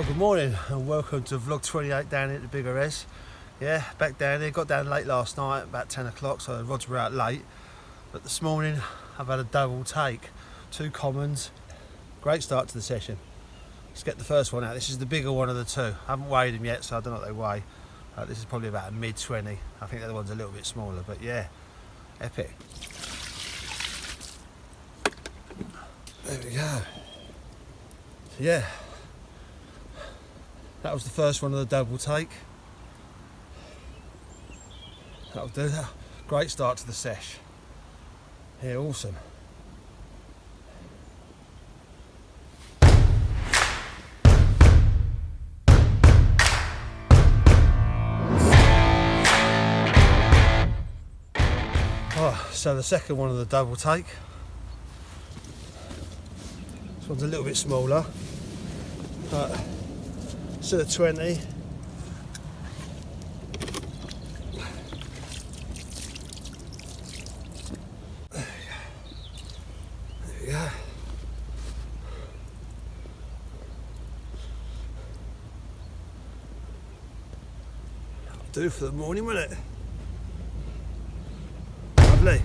Well, good morning and welcome to vlog 28 down at the bigger Res. Yeah, back down here. Got down late last night, about 10 o'clock, so the rods were out late. But this morning I've had a double take, 2 commons. Great start to the session. Let's get the first one out. This is the bigger one of the two. I haven't weighed them yet, so I don't know what they weigh. This is probably about a mid 20. I think the other one's a little bit smaller, but yeah, epic. There we go. So yeah, that was the first one of the double take. That'll do that. Great start to the sesh. Yeah, awesome. Oh, so the second one of the double take. This one's a little bit smaller, but still at 20. There we go. That'll do for the morning, won't it? Lovely.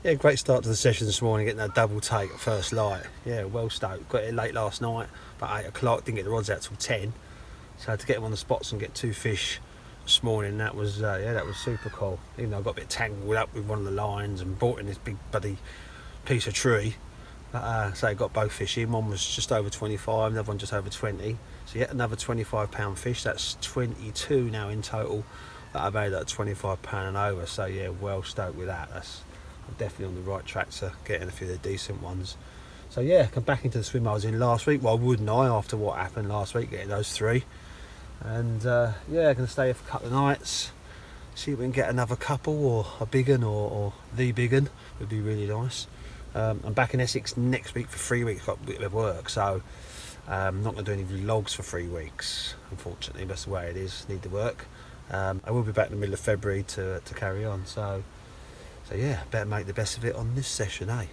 Yeah, great start to the session this morning, getting that double take at first light. Yeah, well stoked. Got it late last night, about 8 o'clock, didn't get the rods out till 10. So I had to get them on the spots and get 2 fish this morning. That was, yeah, that was super cool. Even though I got a bit tangled up with one of the lines and brought in this big bloody piece of tree. But, so I got both fish in. One was just over 25, the other one just over 20. So yet another 25-pound fish. That's 22 now in total that I've made at 25 pound and over. So yeah, well stoked with that. I'm definitely on the right track to getting a few of the decent ones. So yeah, come back into the swim I was in last week. Why wouldn't I, after what happened last week, getting those 3. And yeah, going to stay here for a couple of nights, see if we can get another couple, or a big un, or the big un would be really nice. I'm back in Essex next week for 3 weeks, got a bit of work, so I'm not going to do any vlogs for 3 weeks, unfortunately. That's the way it is, need the work. I will be back in the middle of February to carry on, so yeah, better make the best of it on this session, eh?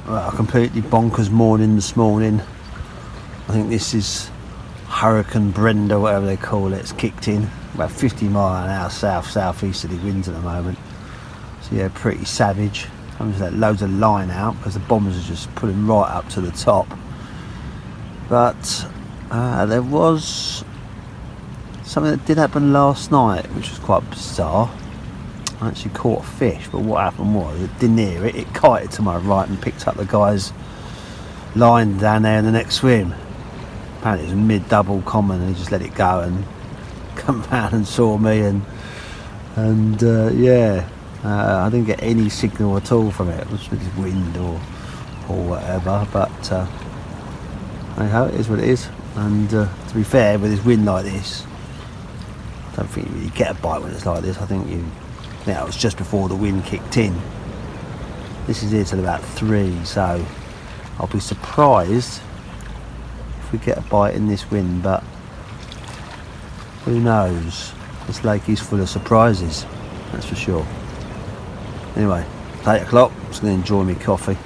Well, a completely bonkers morning this morning. I think this is Hurricane Brenda, whatever they call it. It's kicked in about 50 mile an hour south-southeasterly winds at the moment. So yeah, pretty savage. Comes that loads of line out because the bombers are just pulling right up to the top. But there was something that did happen last night, which was quite bizarre. I actually caught a fish, but what happened was, it didn't hear it, it kited to my right and picked up the guy's line down there in the next swim. Apparently it was mid-double common, and he just let it go and come round and saw me, and yeah, I didn't get any signal at all from it. It was with wind or whatever, but anyhow, it is what it is. And to be fair, with this wind like this, I don't think you really get a bite when it's like this. I think it was just before the wind kicked in. This is here till about 3, so I'll be surprised if we get a bite in this wind, but who knows? This lake is full of surprises, that's for sure. Anyway, it's 8 o'clock, I'm just going to enjoy my coffee.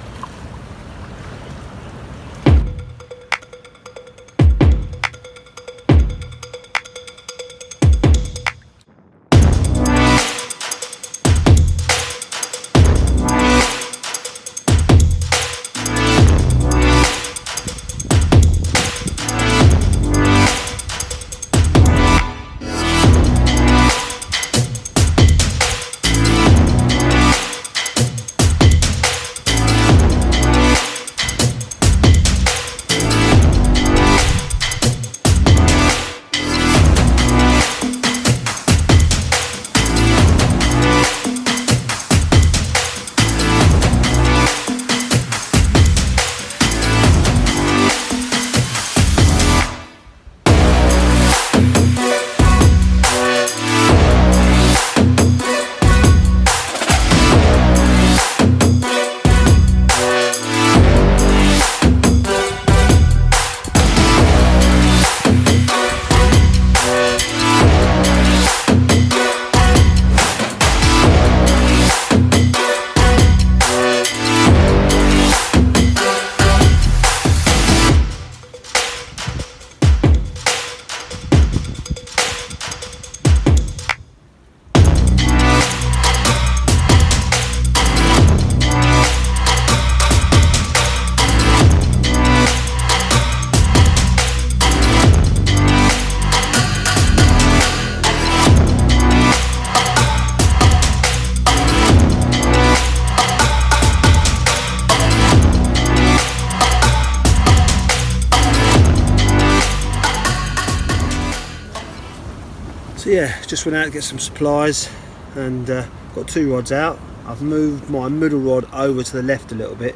So yeah, just went out to get some supplies and got 2 rods out. I've moved my middle rod over to the left a little bit,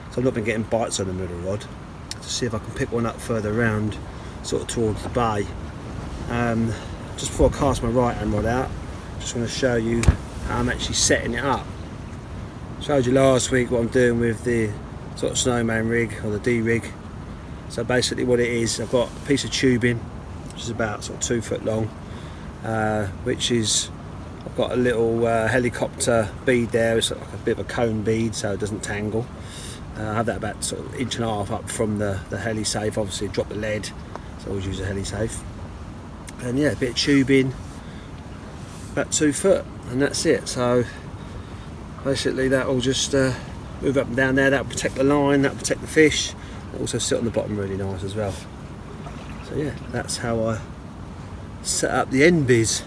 so I've not been getting bites on the middle rod, to see if I can pick one up further around, sort of towards the bay. Just before I cast my right hand rod out, just want to show you how I'm actually setting it up. Showed you last week what I'm doing with the sort of snowman rig, or the D rig. So basically what it is, I've got a piece of tubing which is about sort of 2 foot long, which is, I've got a little helicopter bead there. It's like a bit of a cone bead so it doesn't tangle. I have that about sort of 1.5 inches up from the heli safe. Obviously drop the lead, so I always use a heli safe. And yeah, a bit of tubing, about 2 foot, and that's it. So basically that will just move up and down there. That will protect the line, that will protect the fish. It'll also sit on the bottom really nice as well. So yeah, that's how I set up the end biz.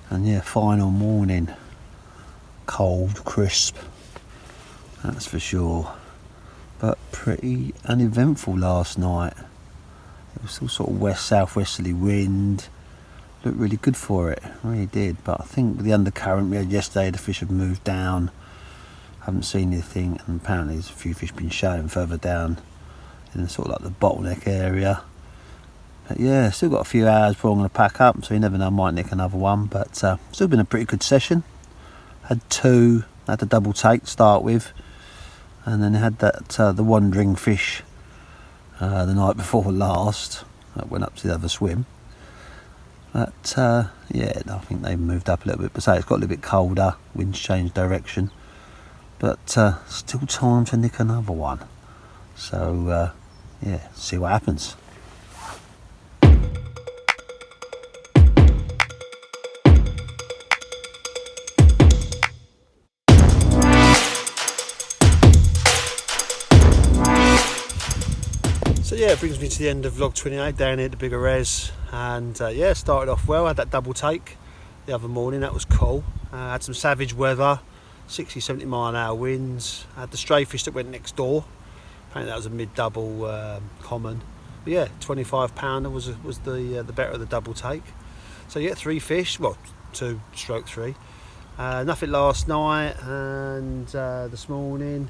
And yeah, final morning, cold, crisp, that's for sure, but pretty uneventful last night. It was still sort of west-southwesterly wind, looked really good for it, really did, but I think with the undercurrent we had yesterday, the fish had moved down. Haven't seen anything, and apparently there's a few fish been shown further down in sort of like the bottleneck area. But yeah, still got a few hours before I'm going to pack up, so you never know, I might nick another one. But still been a pretty good session. Had a double take to start with, and then had that the wandering fish the night before last. That went up to the other swim. But yeah, I think they've moved up a little bit. But say it's got a little bit colder, wind's changed direction. But still time to nick another one. So yeah, see what happens. So yeah, it brings me to the end of vlog 28 down here at the bigger res, and yeah, started off well. Had that double take the other morning, that was cool. Had some savage weather, 60-70 mile an hour winds. Had the stray fish that went next door. Apparently that was a mid-double common. But yeah, 25 pounder was the better of the double take. So yeah, 3 fish, well 2/3. Nothing last night, and this morning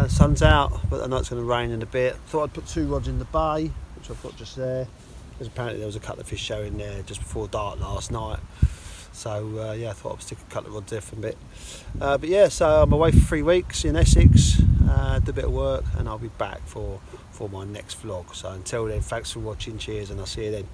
sun's out, but I know it's going to rain in a bit. Thought I'd put 2 rods in the bay, which I've got just there, because apparently there was a couple of fish showing there just before dark last night. So yeah, I thought I'd stick a couple of rods there for a bit. But yeah, so I'm away for 3 weeks in Essex, did a bit of work, and I'll be back for my next vlog. So until then, thanks for watching, cheers, and I'll see you then.